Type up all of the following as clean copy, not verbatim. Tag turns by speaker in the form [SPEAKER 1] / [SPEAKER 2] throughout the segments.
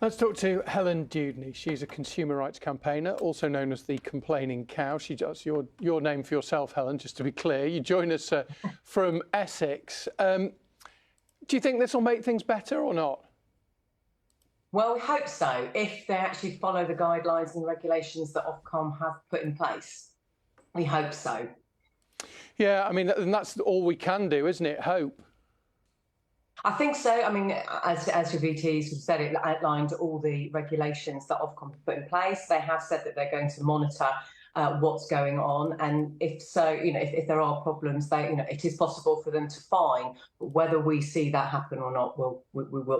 [SPEAKER 1] Let's talk to Helen Dewdney. She's a consumer rights campaigner, also known as the Complaining Cow. That's your name for yourself, Helen, just to be clear. You join us from Essex. Do you think this will make things better or not?
[SPEAKER 2] Well, we hope so, if they actually follow the guidelines and regulations that Ofcom have put in place. We hope so.
[SPEAKER 1] Yeah, I mean, and that's all we can do, isn't it? Hope.
[SPEAKER 2] I think so. I mean, as your VTs have said, it outlined all the regulations that Ofcom have put in place. They have said that they're going to monitor what's going on, and if so, if there are problems, it is possible for them to fine. But whether we see that happen or not,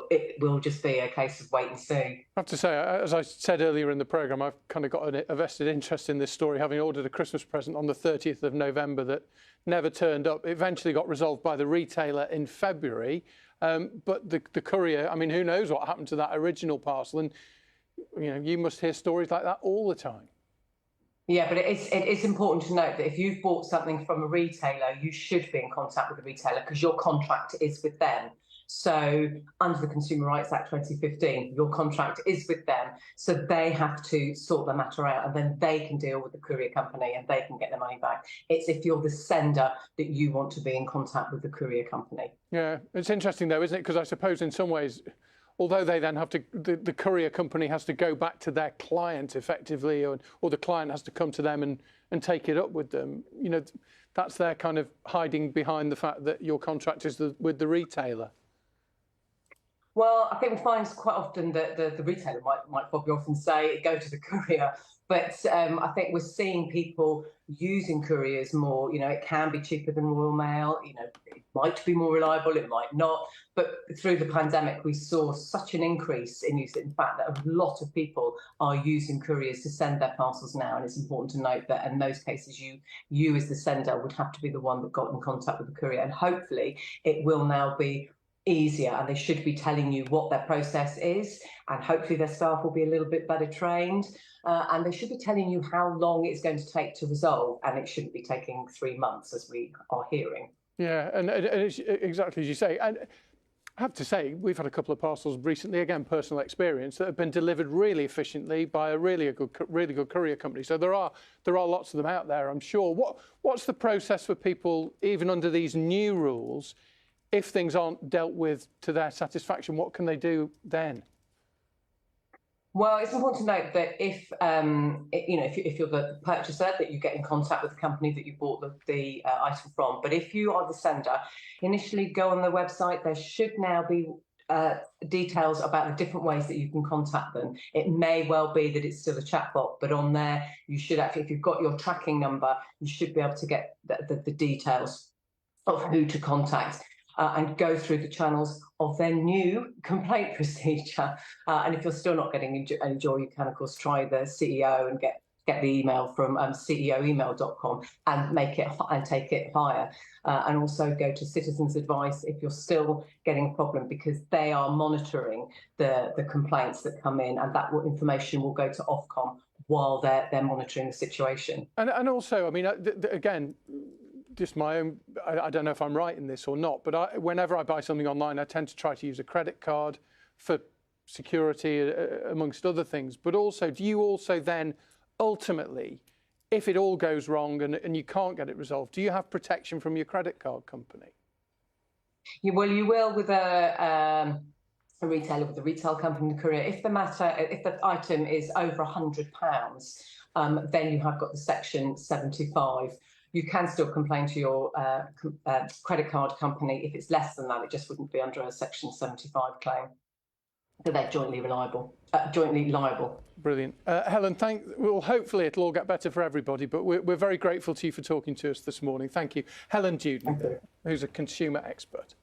[SPEAKER 2] it will just be a case of wait and see.
[SPEAKER 1] I have to say, as I said earlier in the programme, I've kind of got a vested interest in this story, having ordered a Christmas present on the 30th of November that never turned up. It eventually got resolved by the retailer in February. But the courier, I mean, who knows what happened to that original parcel? And, you must hear stories like that all the time.
[SPEAKER 2] Yeah, but it's important to note that if you've bought something from a retailer, you should be in contact with the retailer because your contract is with them. So under the Consumer Rights Act 2015, your contract is with them. So they have to sort the matter out, and then they can deal with the courier company and they can get the money back. It's if you're the sender that you want to be in contact with the courier company.
[SPEAKER 1] Yeah, it's interesting though, isn't it? Because I suppose in some ways, although they then have to, the courier company has to go back to their client effectively, or the client has to come to them and take it up with them. That's their kind of hiding behind the fact that your contract is with the retailer.
[SPEAKER 2] Well, I think we find quite often that the retailer might fob you off and say, go to the courier. But I think we're seeing people using couriers more. It can be cheaper than Royal Mail. It might be more reliable, it might not. But through the pandemic, we saw such an increase in use. In fact, that a lot of people are using couriers to send their parcels now. And it's important to note that in those cases, you as the sender would have to be the one that got in contact with the courier. And hopefully it will now be easier, and they should be telling you what their process is, and hopefully their staff will be a little bit better trained, and they should be telling you how long it's going to take to resolve, and it shouldn't be taking 3 months as we are hearing.
[SPEAKER 1] Yeah, and it's exactly as you say. And I have to say, we've had a couple of parcels recently, again, personal experience, that have been delivered really efficiently by a really good courier company. So there are lots of them out there, I'm sure. What's the process for people, even under these new rules? If things aren't dealt with to their satisfaction, what can they do then?
[SPEAKER 2] Well, it's important to note that if you're the purchaser, that you get in contact with the company that you bought the item from. But if you are the sender, initially go on the website. There should now be details about the different ways that you can contact them. It may well be that it's still a chatbot, but on there you should actually, if you've got your tracking number, you should be able to get the details of who to contact. And go through the channels of their new complaint procedure. And if you're still not getting any joy, you can, of course, try the CEO and get the email from ceoemail.com and take it higher. And also go to Citizens Advice if you're still getting a problem, because they are monitoring the complaints that come in, and that information will go to Ofcom while they're monitoring the situation.
[SPEAKER 1] And also, I mean, again, just my own, I don't know if I'm right in this or not, but whenever I buy something online, I tend to try to use a credit card for security, amongst other things. But also, do you also then ultimately, if it all goes wrong and you can't get it resolved, do you have protection from your credit card company?
[SPEAKER 2] Yeah, well, you will with a retailer, with the retail company, the courier. If the item is over £100, then you have got the Section 75. You can still complain to your credit card company. If it's less than that, it just wouldn't be under a Section 75 claim. So they're jointly liable.
[SPEAKER 1] Brilliant. Helen, well, hopefully it'll all get better for everybody, but we're very grateful to you for talking to us this morning. Thank you. Helen Dewdney, who's a consumer expert.